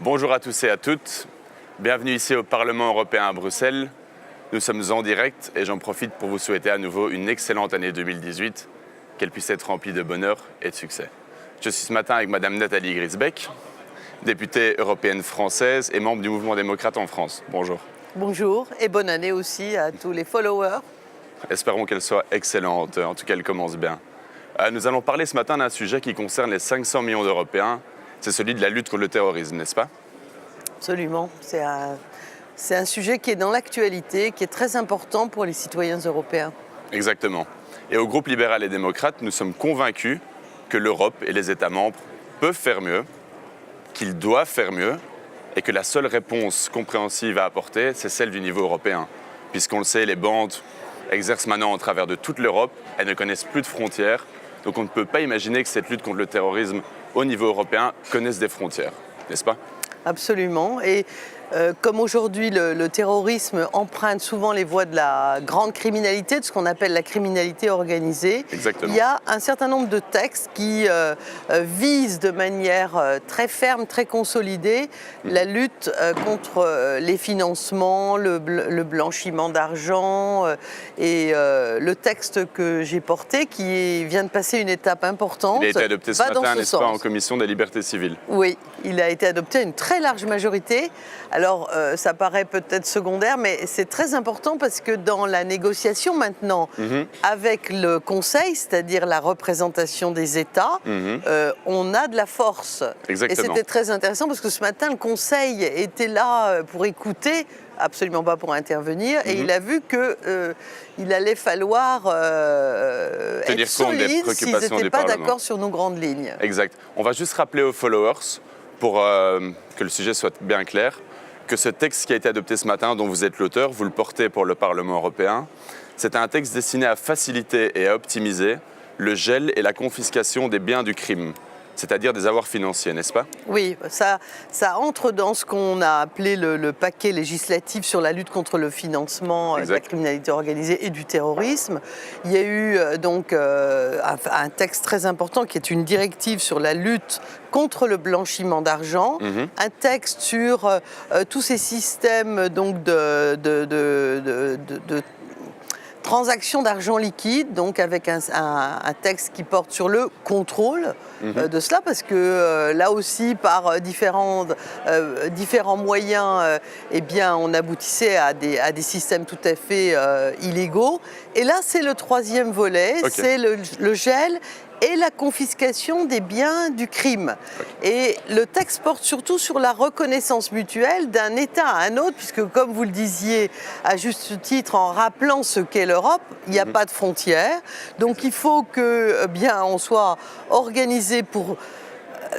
Bonjour à tous et à toutes, bienvenue ici au Parlement européen à Bruxelles. Nous sommes en direct et j'en profite pour vous souhaiter à nouveau une excellente année 2018, qu'elle puisse être remplie de bonheur et de succès. Je suis ce matin avec Madame Nathalie Griesbeck, députée européenne française et membre du mouvement démocrate en France. Bonjour. Bonjour et bonne année aussi à tous les followers. Espérons qu'elle soit excellente, en tout cas elle commence bien. Nous allons parler ce matin d'un sujet qui concerne les 500 millions d'Européens. C'est celui de la lutte contre le terrorisme, n'est-ce pas? Absolument. C'est un sujet qui est dans l'actualité, qui est très important pour les citoyens européens. Exactement. Et au groupe libéral et démocrate, nous sommes convaincus que l'Europe et les États membres peuvent faire mieux, qu'ils doivent faire mieux, et que la seule réponse compréhensive à apporter, c'est celle du niveau européen. Puisqu'on le sait, les bandes exercent maintenant au travers de toute l'Europe, elles ne connaissent plus de frontières, donc on ne peut pas imaginer que cette lutte contre le terrorisme au niveau européen connaisse des frontières, n'est-ce pas? Absolument. Et comme aujourd'hui le terrorisme emprunte souvent les voies de la grande criminalité, de ce qu'on appelle la criminalité organisée, Exactement. il y a un certain nombre de textes qui visent de manière très ferme, très consolidée, la lutte contre les financements, le blanchiment d'argent et le texte que j'ai porté, qui vient de passer une étape importante, Il a été adopté ce matin, n'est-ce pas, en commission des libertés civiles? Oui, il a été adopté à une très large majorité. Alors, ça paraît peut-être secondaire, mais c'est très important parce que dans la négociation maintenant avec le Conseil, c'est-à-dire la représentation des États, on a de la force. Exactement. Et c'était très intéressant parce que ce matin, le Conseil était là pour écouter, absolument pas pour intervenir, et il a vu qu'il allait falloir être solide s'ils n'étaient pas d'accord sur nos grandes lignes. Exact. On va juste rappeler aux followers, pour que le sujet soit bien clair, que ce texte qui a été adopté ce matin, dont vous êtes l'auteur, vous le portez pour le Parlement européen, c'est un texte destiné à faciliter et à optimiser le gel et la confiscation des biens du crime, c'est-à-dire des avoirs financiers, n'est-ce pas? Oui, ça entre dans ce qu'on a appelé le paquet législatif sur la lutte contre le financement de la criminalité organisée et du terrorisme. Il y a eu donc un texte très important qui est une directive sur la lutte contre le blanchiment d'argent, un texte sur tous ces systèmes donc de transactions d'argent liquide, donc avec un texte qui porte sur le contrôle de cela, parce que là aussi, par différents moyens, eh bien, on aboutissait à des systèmes tout à fait illégaux. Et là, c'est le troisième volet, c'est le gel et la confiscation des biens du crime. Et le texte porte surtout sur la reconnaissance mutuelle d'un État à un autre, puisque comme vous le disiez à juste titre en rappelant ce qu'est l'Europe, il n'y a pas de frontières. Donc il faut que bien on soit organisé pour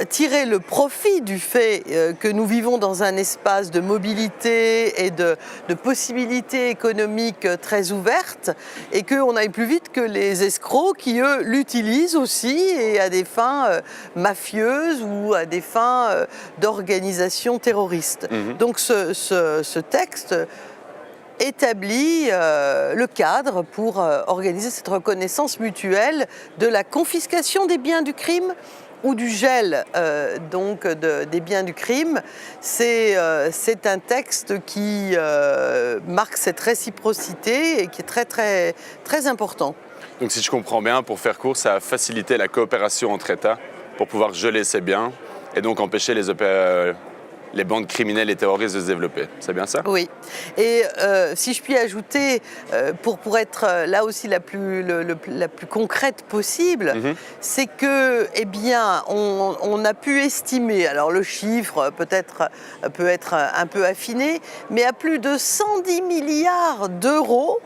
tirer le profit du fait que nous vivons dans un espace de mobilité et de possibilités économiques très ouvertes et qu'on aille plus vite que les escrocs qui, eux, l'utilisent aussi et à des fins mafieuses ou à des fins d'organisation terroriste. Donc ce texte établit le cadre pour organiser cette reconnaissance mutuelle de la confiscation des biens du crime ou du gel donc des biens du crime. C'est un texte qui marque cette réciprocité et qui est très, très, très important. Donc si je comprends bien, pour faire court, ça a facilité la coopération entre États pour pouvoir geler ces biens et donc empêcher les bandes criminelles et terroristes de se développer. C'est bien ça? Oui. Et si je puis ajouter, pour être là aussi la plus concrète possible, c'est que, eh bien, on a pu estimer, alors le chiffre peut être un peu affiné, mais à plus de 110 milliards d'euros,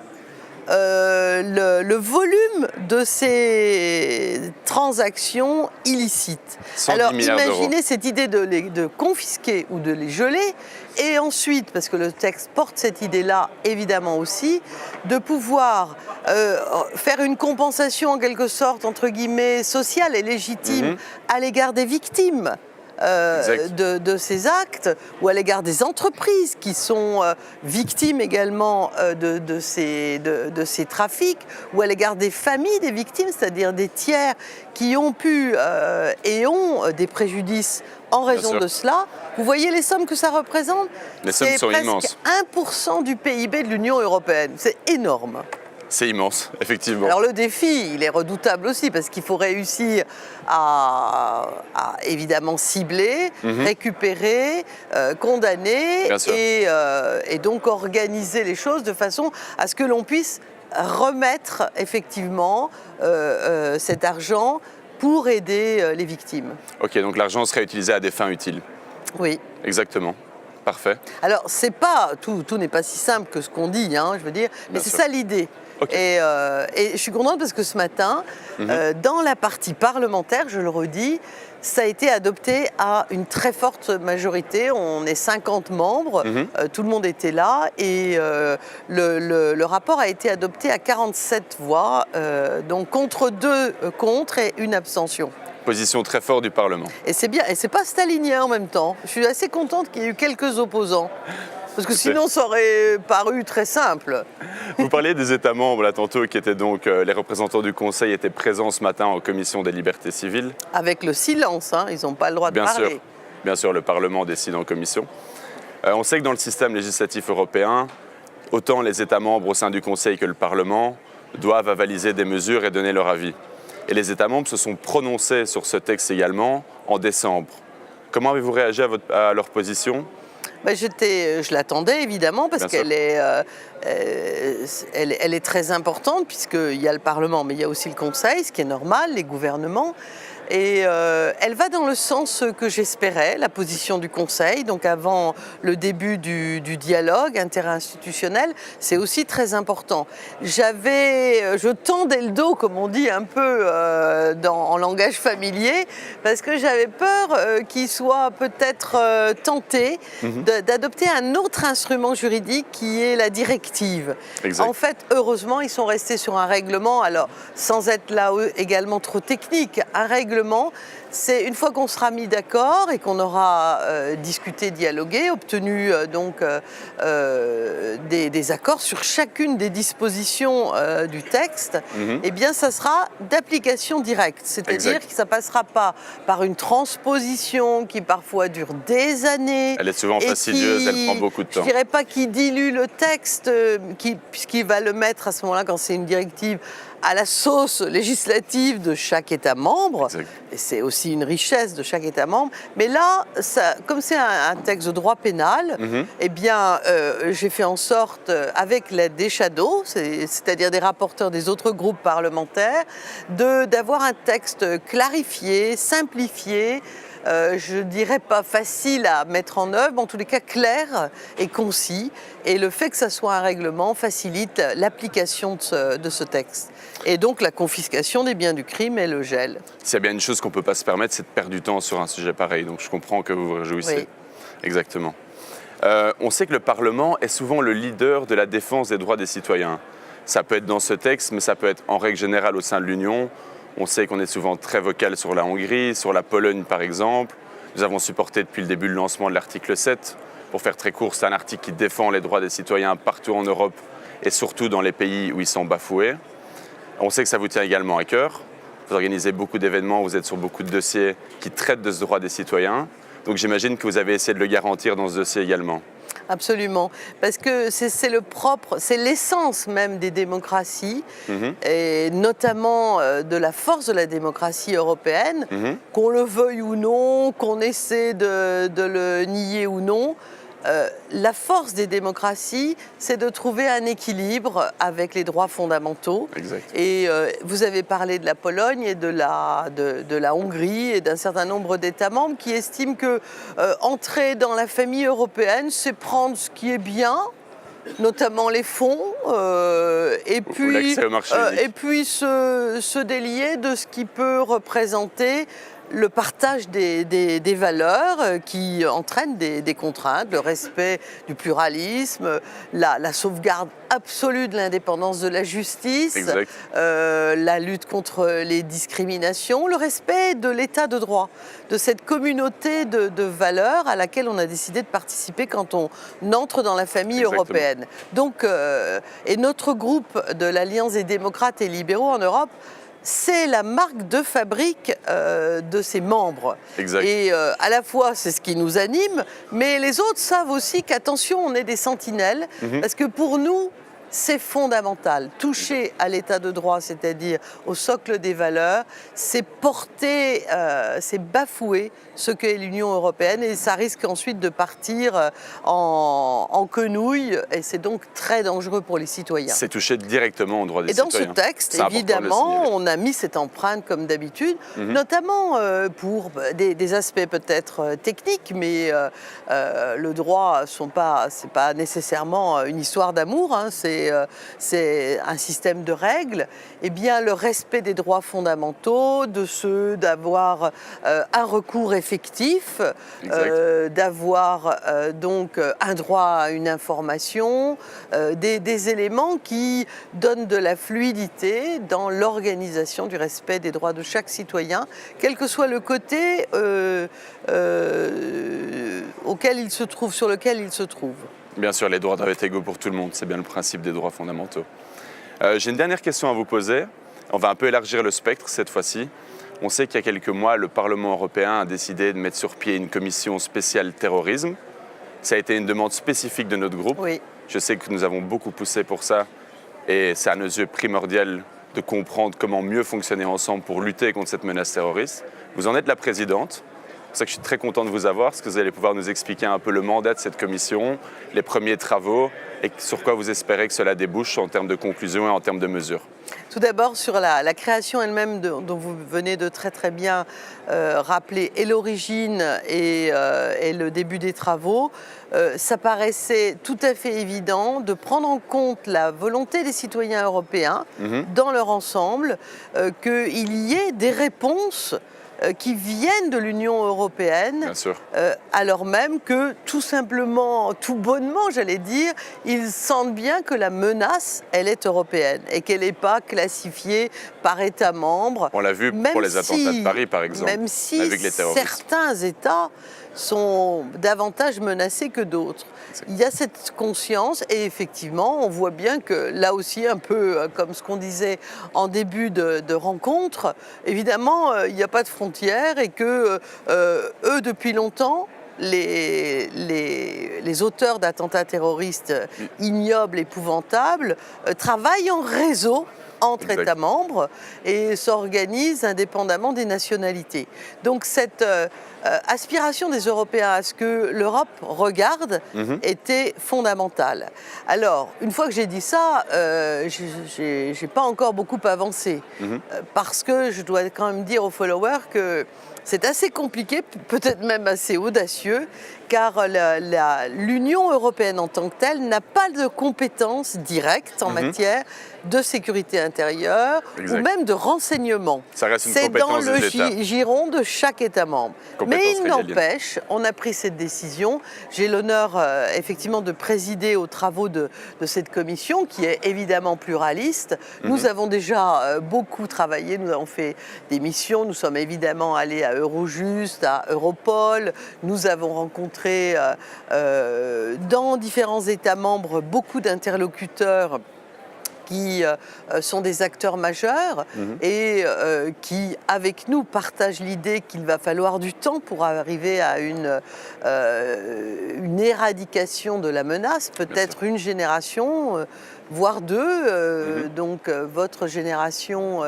le volume de ces transactions illicites. Alors imaginez cette idée de confisquer ou de les geler et ensuite, parce que le texte porte cette idée-là évidemment aussi, de pouvoir faire une compensation en quelque sorte entre guillemets sociale et légitime à l'égard des victimes de ces actes ou à l'égard des entreprises qui sont victimes également de ces trafics ou à l'égard des familles des victimes, c'est-à-dire des tiers qui ont pu et ont des préjudices en raison de cela. Vous voyez les sommes que ça représente? Les sommes sont immenses. C'est presque 1% du PIB de l'Union européenne. C'est énorme. C'est immense, effectivement. Alors le défi, il est redoutable aussi parce qu'il faut réussir à évidemment cibler, récupérer, condamner et donc organiser les choses de façon à ce que l'on puisse remettre effectivement cet argent pour aider les victimes. Ok, donc l'argent serait utilisé à des fins utiles. Oui. Exactement. Parfait. Alors, tout n'est pas si simple que ce qu'on dit, hein, je veux dire, mais c'est ça l'idée. Okay. Et je suis contente parce que ce matin, dans la partie parlementaire, je le redis, ça a été adopté à une très forte majorité. On est 50 membres, tout le monde était là et le rapport a été adopté à 47 voix, donc contre 2 contre et 1 abstention. Position très forte du Parlement. Et c'est bien, et c'est pas stalinien en même temps. Je suis assez contente qu'il y ait eu quelques opposants. Parce que sinon, ça aurait paru très simple. Vous parliez des États membres, là, tantôt, qui étaient donc, les représentants du Conseil étaient présents ce matin en commission des libertés civiles. Avec le silence, hein, ils n'ont pas le droit de parler. Bien sûr, le Parlement décide en commission. On sait que dans le système législatif européen, autant les États membres au sein du Conseil que le Parlement doivent avaliser des mesures et donner leur avis. Et les États membres se sont prononcés sur ce texte également en décembre. Comment avez-vous réagi à leur position ? Ben, je l'attendais évidemment parce qu'elle est, elle est très importante puisqu'il y a le Parlement mais il y a aussi le Conseil, ce qui est normal, les gouvernements. Et elle va dans le sens que j'espérais, la position du Conseil, donc avant le début du dialogue interinstitutionnel, c'est aussi très important. Je tendais le dos, comme on dit un peu en langage familier, parce que j'avais peur qu'il soit peut-être tenté d'adopter un autre instrument juridique qui est la directive. Exact. En fait, heureusement, ils sont restés sur un règlement, alors sans être là également trop technique, un règlement, c'est une fois qu'on sera mis d'accord et qu'on aura discuté, dialogué, obtenu des accords sur chacune des dispositions du texte, eh bien ça sera d'application directe. C'est-à-dire que ça ne passera pas par une transposition qui parfois dure des années. Elle est souvent fastidieuse, elle prend beaucoup de temps. Je ne dirais pas qui dilue le texte, puisqu'il va le mettre à ce moment-là, quand c'est une directive, à la sauce législative de chaque État membre. Exact. Et c'est aussi une richesse de chaque État membre. Mais là, comme c'est un texte de droit pénal, eh bien, j'ai fait en sorte, avec l'aide des shadows, c'est-à-dire des rapporteurs des autres groupes parlementaires, d'avoir un texte clarifié, simplifié, je ne dirais pas facile à mettre en œuvre, en tous les cas clair et concis. Et le fait que ça soit un règlement facilite l'application de ce texte. Et donc la confiscation des biens du crime et le gel. S'il y a bien une chose qu'on ne peut pas se permettre, c'est de perdre du temps sur un sujet pareil. Donc je comprends que vous vous réjouissez. Oui. Exactement. On sait que le Parlement est souvent le leader de la défense des droits des citoyens. Ça peut être dans ce texte, mais ça peut être en règle générale au sein de l'Union. On sait qu'on est souvent très vocal sur la Hongrie, sur la Pologne par exemple. Nous avons supporté depuis le début le lancement de l'article 7. Pour faire très court, c'est un article qui défend les droits des citoyens partout en Europe et surtout dans les pays où ils sont bafoués. On sait que ça vous tient également à cœur. Vous organisez beaucoup d'événements, vous êtes sur beaucoup de dossiers qui traitent de ce droit des citoyens. Donc j'imagine que vous avez essayé de le garantir dans ce dossier également. Absolument, parce que c'est l'essence même des démocraties, et notamment de la force de la démocratie européenne, qu'on le veuille ou non, qu'on essaie de le nier ou non. La force des démocraties, c'est de trouver un équilibre avec les droits fondamentaux. Exact. Et vous avez parlé de la Pologne et de la Hongrie et d'un certain nombre d'États membres qui estiment que entrer dans la famille européenne, c'est prendre ce qui est bien, notamment les fonds, et puis se délier de ce qui peut représenter le partage des valeurs qui entraînent des contraintes, le respect du pluralisme, la sauvegarde absolue de l'indépendance de la justice, la lutte contre les discriminations, le respect de l'état de droit, de cette communauté de valeurs à laquelle on a décidé de participer quand on entre dans la famille européenne. Donc, et notre groupe de l'Alliance des démocrates et libéraux en Europe c'est la marque de fabrique de ses membres. Exact. Et à la fois, c'est ce qui nous anime, mais les autres savent aussi qu'attention, on est des sentinelles, parce que pour nous, c'est fondamental. Toucher à l'état de droit, c'est-à-dire au socle des valeurs, c'est porter, c'est bafouer ce qu'est l'Union européenne et ça risque ensuite de partir en quenouille et c'est donc très dangereux pour les citoyens. C'est toucher directement aux droits des citoyens. citoyens. Et dans ce texte, évidemment, on a mis cette empreinte comme d'habitude, notamment pour des aspects peut-être techniques, mais le droit, c'est pas nécessairement une histoire d'amour, hein, c'est un système de règles, eh bien le respect des droits fondamentaux, de ceux d'avoir un recours effectif, d'avoir donc un droit à une information, des éléments qui donnent de la fluidité dans l'organisation du respect des droits de chaque citoyen, quel que soit le côté auquel il se trouve, sur lequel il se trouve. Bien sûr, les droits doivent être égaux pour tout le monde, c'est bien le principe des droits fondamentaux. J'ai une dernière question à vous poser. On va un peu élargir le spectre cette fois-ci. On sait qu'il y a quelques mois, le Parlement européen a décidé de mettre sur pied une commission spéciale terrorisme. Ça a été une demande spécifique de notre groupe. Oui. Je sais que nous avons beaucoup poussé pour ça et c'est à nos yeux primordial de comprendre comment mieux fonctionner ensemble pour lutter contre cette menace terroriste. Vous en êtes la présidente. C'est pour ça que je suis très content de vous avoir, parce que vous allez pouvoir nous expliquer un peu le mandat de cette commission, les premiers travaux et sur quoi vous espérez que cela débouche en termes de conclusion et en termes de mesures. Tout d'abord sur la création elle-même dont vous venez de très bien rappeler et l'origine et le début des travaux, ça paraissait tout à fait évident de prendre en compte la volonté des citoyens européens dans leur ensemble, qu'il y ait des réponses qui viennent de l'Union européenne, alors même que tout simplement, tout bonnement, j'allais dire, ils sentent bien que la menace, elle est européenne et qu'elle n'est pas classifiée par État membre. On l'a vu pour les attentats de Paris, par exemple, même si avec les terroristes. Certains États sont davantage menacés que d'autres. Il y a cette conscience et effectivement, on voit bien que là aussi, un peu comme ce qu'on disait en début de rencontre, évidemment, il n'y a pas de frontières et que eux, depuis longtemps, les auteurs d'attentats terroristes ignobles, épouvantables, travaillent en réseau entre États membres et s'organisent indépendamment des nationalités. Donc cette aspiration des Européens à ce que l'Europe regarde était fondamentale. Alors, une fois que j'ai dit ça, j'ai pas encore beaucoup avancé parce que je dois quand même dire aux followers que c'est assez compliqué, peut-être même assez audacieux, car l'Union européenne en tant que telle n'a pas de compétences directes en matière de sécurité intérieure ou même de renseignement. Ça reste une compétence des États. C'est dans le giron de chaque État membre. Mais il n'empêche, on a pris cette décision. J'ai l'honneur effectivement de présider aux travaux de cette commission qui est évidemment pluraliste. Nous avons déjà beaucoup travaillé, nous avons fait des missions, nous sommes évidemment allés à Eurojust, à Europol, nous avons rencontré dans différents États membres beaucoup d'interlocuteurs qui sont des acteurs majeurs et qui, avec nous, partagent l'idée qu'il va falloir du temps pour arriver à une éradication de la menace, peut-être une génération, voire deux. Donc votre génération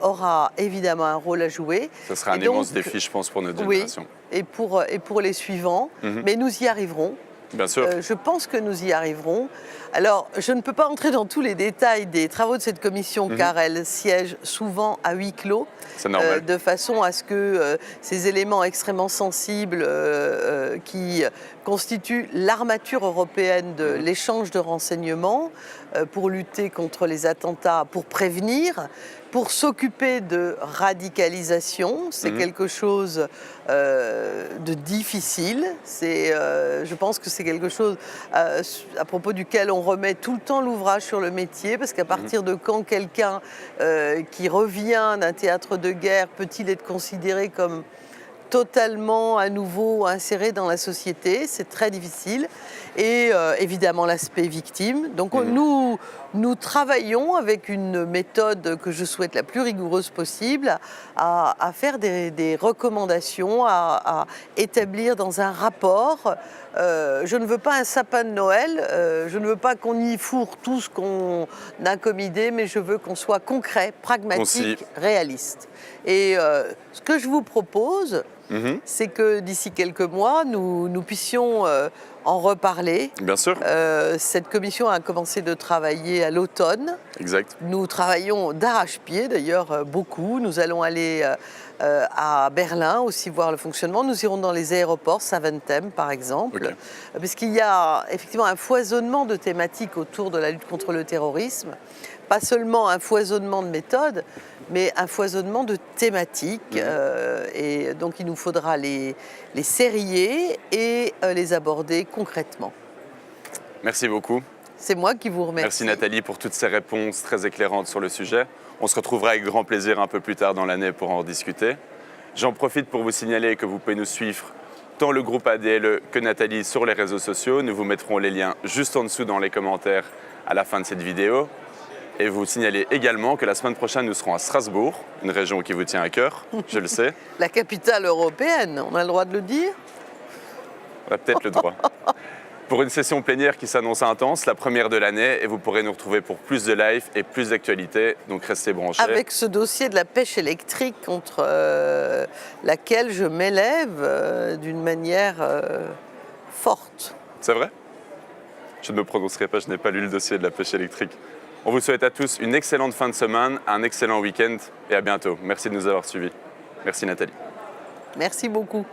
aura évidemment un rôle à jouer. Ce sera un immense défi, je pense, pour notre génération. Et pour les suivants, mais nous y arriverons. Bien sûr. Je pense que nous y arriverons. Alors, je ne peux pas entrer dans tous les détails des travaux de cette commission car elle siège souvent à huis clos, de façon à ce que ces éléments extrêmement sensibles qui constituent l'armature européenne de l'échange de renseignements pour lutter contre les attentats, pour prévenir, pour s'occuper de radicalisation, c'est quelque chose de difficile. Je pense que c'est quelque chose à propos duquel on remet tout le temps l'ouvrage sur le métier, parce qu'à partir de quand quelqu'un qui revient d'un théâtre de guerre peut-il être considéré comme totalement à nouveau inséré dans la société? C'est très difficile. Et évidemment l'aspect victime. Donc nous nous travaillons avec une méthode que je souhaite la plus rigoureuse possible à faire des recommandations, à établir dans un rapport. Je ne veux pas un sapin de Noël, je ne veux pas qu'on y fourre tout ce qu'on a comme idée, mais je veux qu'on soit concret, pragmatique, réaliste. Et ce que je vous propose, c'est que d'ici quelques mois, nous puissions en reparler. Bien sûr. Cette commission a commencé de travailler à l'automne. Exact. Nous travaillons d'arrache-pied d'ailleurs beaucoup. Nous allons aller à Berlin aussi voir le fonctionnement. Nous irons dans les aéroports, Zaventem par exemple, Okay. Parce qu'il y a effectivement un foisonnement de thématiques autour de la lutte contre le terrorisme. Pas seulement un foisonnement de méthodes, mais un foisonnement de thématiques. Et donc il nous faudra les sérier et les aborder concrètement. Merci beaucoup. C'est moi qui vous remercie. Merci Nathalie pour toutes ces réponses très éclairantes sur le sujet. On se retrouvera avec grand plaisir un peu plus tard dans l'année pour en discuter. J'en profite pour vous signaler que vous pouvez nous suivre tant le groupe ADLE que Nathalie sur les réseaux sociaux. Nous vous mettrons les liens juste en dessous dans les commentaires à la fin de cette vidéo. Et vous signalez également que la semaine prochaine, nous serons à Strasbourg, une région qui vous tient à cœur, je le sais. La capitale européenne, on a le droit de le dire? On a peut-être le droit. Pour une session plénière qui s'annonce intense, la première de l'année, et vous pourrez nous retrouver pour plus de live et plus d'actualités, donc restez branchés. Avec ce dossier de la pêche électrique contre laquelle je m'élève d'une manière forte. C'est vrai? Je ne me prononcerai pas, je n'ai pas lu le dossier de la pêche électrique. On vous souhaite à tous une excellente fin de semaine, un excellent week-end et à bientôt. Merci de nous avoir suivis. Merci Nathalie. Merci beaucoup.